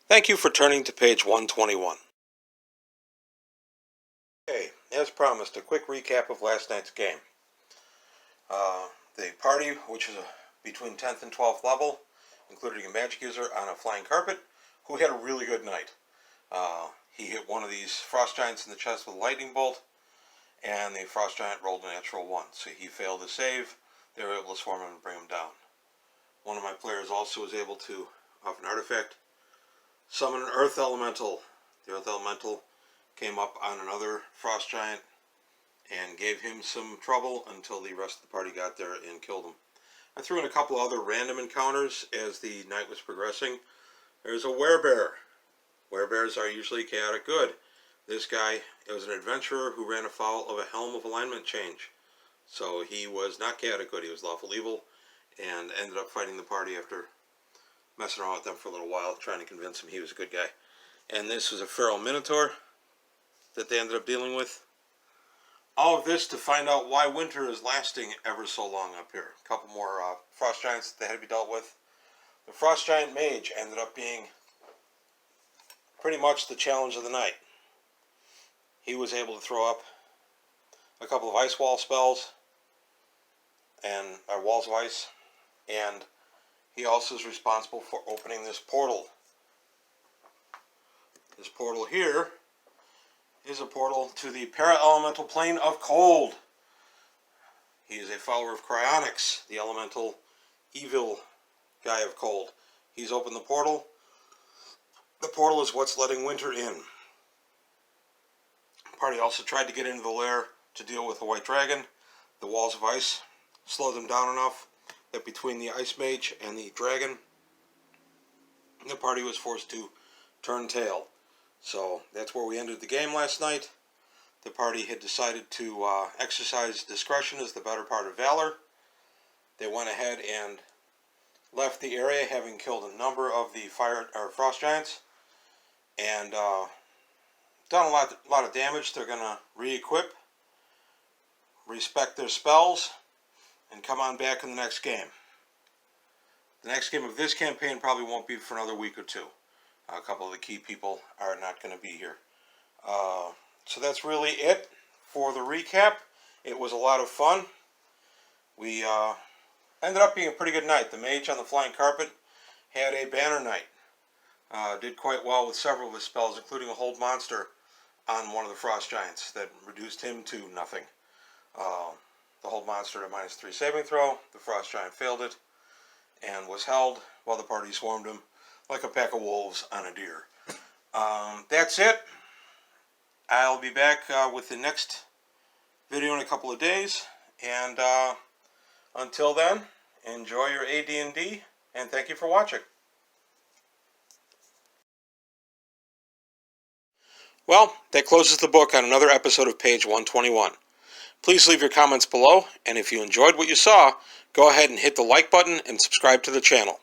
Thank you for turning to page 121. Okay, as promised, a quick recap of last night's game. The party, which is between 10th and 12th level, including a magic user on a flying carpet, who had a really good night. He hit one of these frost giants in the chest with a lightning bolt, and the frost giant rolled a natural 1, so he failed to save. They were able to swarm him and bring him down. One of my players also was able to, off an artifact, summon an earth elemental. The earth elemental came up on another frost giant and gave him some trouble until the rest of the party got there and killed him. I threw in a couple other random encounters as the night was progressing. There's a werebear. Werebears are usually chaotic good. This guy, it was an adventurer who ran afoul of a helm of alignment change. So he was not chaotic good, he was lawful evil, and ended up fighting the party after messing around with them for a little while, trying to convince him he was a good guy. And this was a feral minotaur that they ended up dealing with. All of this to find out why winter is lasting ever so long up here. A couple more frost giants that had to be dealt with. The frost giant mage ended up being pretty much the challenge of the night. He was able to throw up a couple of ice wall spells and walls of ice, and he also is responsible for opening this portal. This portal here is a portal to the para-elemental plane of cold. He is a follower of cryonics, the elemental evil guy of cold. He's opened the portal. The portal is what's letting winter in. The party also tried to get into the lair to deal with the white dragon. The walls of ice slowed them down enough that between the ice mage and the dragon, the party was forced to turn tail. So that's where we ended the game last night. The party had decided to exercise discretion as the better part of valor. They went ahead and left the area, having killed a number of the frost giants, and done a lot of damage. They're going to re-equip, respect their spells, and come on back in the next game. The next game of this campaign probably won't be for another week or two. A couple of the key people are not going to be here. So that's really it for the recap. It was a lot of fun. We ended up being a pretty good night. The mage on the flying carpet had a banner night. Did quite well with several of his spells, including a hold monster on one of the frost giants that reduced him to nothing. The hold monster at a -3 saving throw. The frost giant failed it and was held while the party swarmed him like a pack of wolves on a deer. That's it. I'll be back with the next video in a couple of days, and until then, enjoy your AD&D, and thank you for watching. Well, that closes the book on another episode of page 121. Please leave your comments below, and if you enjoyed what you saw, go ahead and hit the like button and subscribe to the channel.